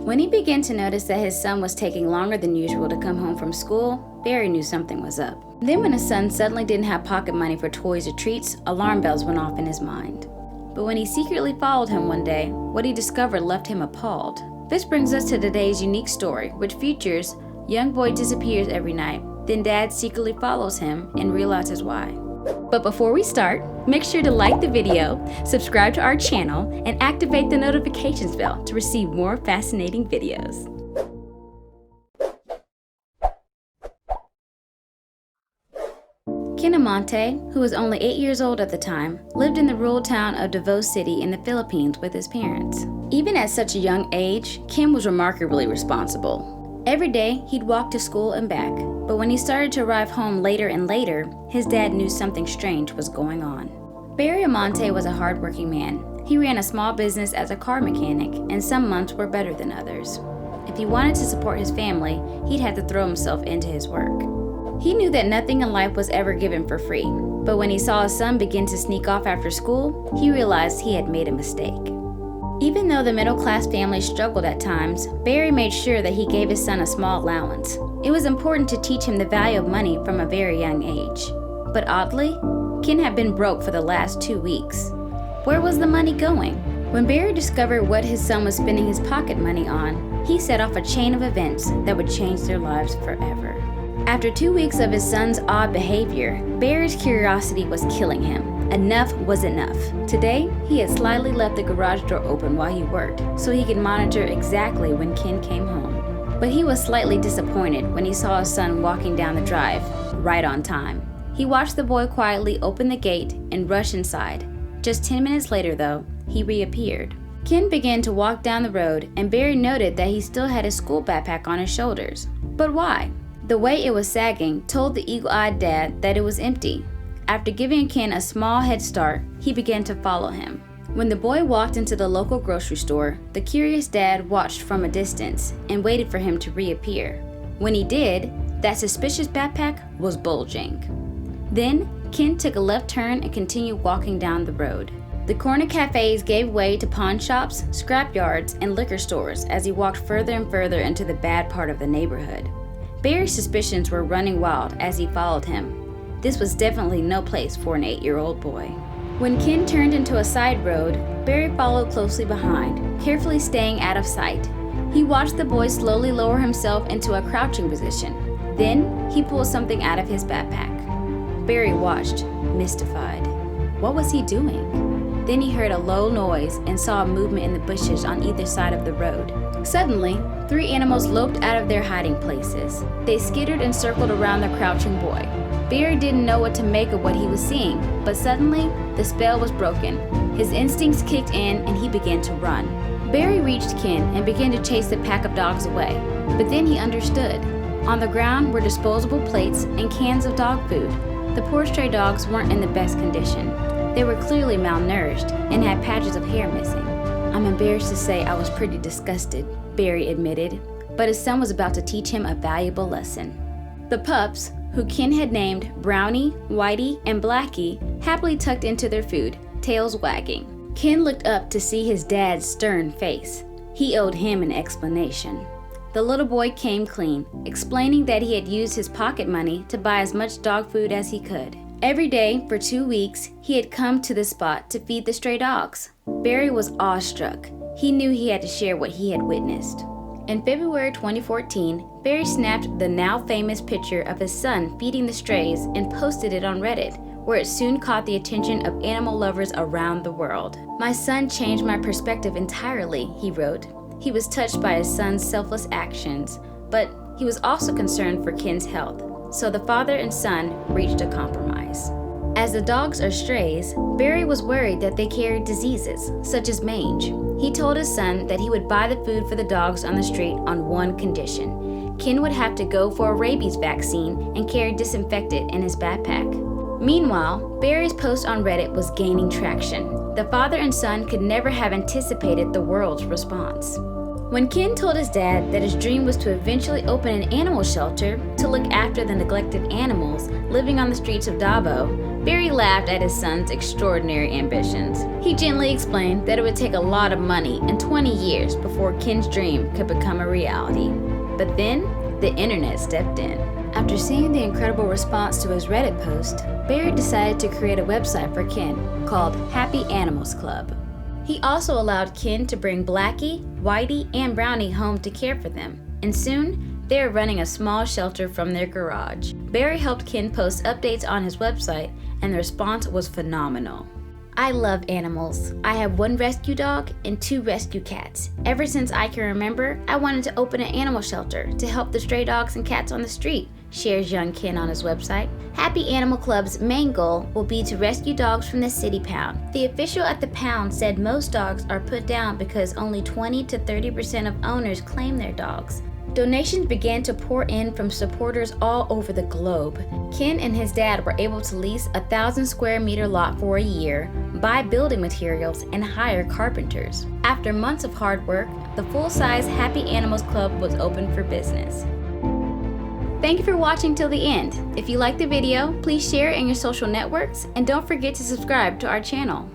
When he began to notice that his son was taking longer than usual to come home from school, Barry knew something was up. Then when his son suddenly didn't have pocket money for toys or treats, alarm bells went off in his mind. But when he secretly followed him one day, what he discovered left him appalled. This brings us to today's unique story, which features young boy disappears every night, then dad secretly follows him and realizes why. But before we start, make sure to like the video, subscribe to our channel, and activate the notifications bell to receive more fascinating videos. Ken Amante, who was only 8 years old at the time, lived in the rural town of Davao City in the Philippines with his parents. Even at such a young age, Ken was remarkably responsible. Every day, he'd walk to school and back, but when he started to arrive home later and later, his dad knew something strange was going on. Barry Amante was a hardworking man. He ran a small business as a car mechanic, and some months were better than others. If he wanted to support his family, he'd have to throw himself into his work. He knew that nothing in life was ever given for free, but when he saw his son begin to sneak off after school, he realized he had made a mistake. Even though the middle-class family struggled at times, Barry made sure that he gave his son a small allowance. It was important to teach him the value of money from a very young age. But oddly, Ken had been broke for the last 2 weeks. Where was the money going? When Barry discovered what his son was spending his pocket money on, he set off a chain of events that would change their lives forever. After 2 weeks of his son's odd behavior, Barry's curiosity was killing him. Enough was enough. Today, he had slyly left the garage door open while he worked, so he could monitor exactly when Ken came home. But he was slightly disappointed when he saw his son walking down the drive, right on time. He watched the boy quietly open the gate and rush inside. Just 10 minutes later, though, he reappeared. Ken began to walk down the road, and Barry noted that he still had his school backpack on his shoulders. But why? The way it was sagging told the eagle-eyed dad that it was empty. After giving Ken a small head start, he began to follow him. When the boy walked into the local grocery store, the curious dad watched from a distance and waited for him to reappear. When he did, that suspicious backpack was bulging. Then, Ken took a left turn and continued walking down the road. The corner cafes gave way to pawn shops, scrap yards, and liquor stores as he walked further and further into the bad part of the neighborhood. Barry's suspicions were running wild as he followed him. This was definitely no place for an 8-year-old boy. When Ken turned into a side road, Barry followed closely behind, carefully staying out of sight. He watched the boy slowly lower himself into a crouching position. Then, he pulled something out of his backpack. Barry watched, mystified. What was he doing? Then he heard a low noise and saw a movement in the bushes on either side of the road. Suddenly, 3 animals loped out of their hiding places. They skittered and circled around the crouching boy. Barry didn't know what to make of what he was seeing, but suddenly, the spell was broken. His instincts kicked in and he began to run. Barry reached Ken and began to chase the pack of dogs away. But then he understood. On the ground were disposable plates and cans of dog food. The poor stray dogs weren't in the best condition. They were clearly malnourished and had patches of hair missing. I'm embarrassed to say I was pretty disgusted, Barry admitted, but his son was about to teach him a valuable lesson. The pups, who Ken had named Brownie, Whitey, and Blackie, happily tucked into their food, tails wagging. Ken looked up to see his dad's stern face. He owed him an explanation. The little boy came clean, explaining that he had used his pocket money to buy as much dog food as he could. Every day for 2 weeks, he had come to the spot to feed the stray dogs. Barry was awestruck. He knew he had to share what he had witnessed. In February 2014, Barry snapped the now famous picture of his son feeding the strays and posted it on Reddit, where it soon caught the attention of animal lovers around the world. "My son changed my perspective entirely," he wrote. He was touched by his son's selfless actions, but he was also concerned for Ken's health, so the father and son reached a compromise. As the dogs are strays, Barry was worried that they carried diseases, such as mange. He told his son that he would buy the food for the dogs on the street on one condition. Ken would have to go for a rabies vaccine and carry disinfectant in his backpack. Meanwhile, Barry's post on Reddit was gaining traction. The father and son could never have anticipated the world's response. When Ken told his dad that his dream was to eventually open an animal shelter to look after the neglected animals living on the streets of Davao, Barry laughed at his son's extraordinary ambitions. He gently explained that it would take a lot of money and 20 years before Ken's dream could become a reality. But then, the internet stepped in. After seeing the incredible response to his Reddit post, Barry decided to create a website for Ken called Happy Animals Club. He also allowed Ken to bring Blackie, Whitey, and Brownie home to care for them, and soon they are running a small shelter from their garage. Barry helped Ken post updates on his website, and the response was phenomenal. I love animals. I have 1 rescue dog and 2 rescue cats. Ever since I can remember, I wanted to open an animal shelter to help the stray dogs and cats on the street, shares young Ken on his website. Happy Animal Club's main goal will be to rescue dogs from the city pound. The official at the pound said most dogs are put down because only 20 to 30% of owners claim their dogs. Donations began to pour in from supporters all over the globe. Ken and his dad were able to lease a 1,000 square meter lot for a year, buy building materials, and hire carpenters. After months of hard work, the full-size Happy Animals Club was open for business. Thank you for watching till the end. If you liked the video, please share it in your social networks, and don't forget to subscribe to our channel.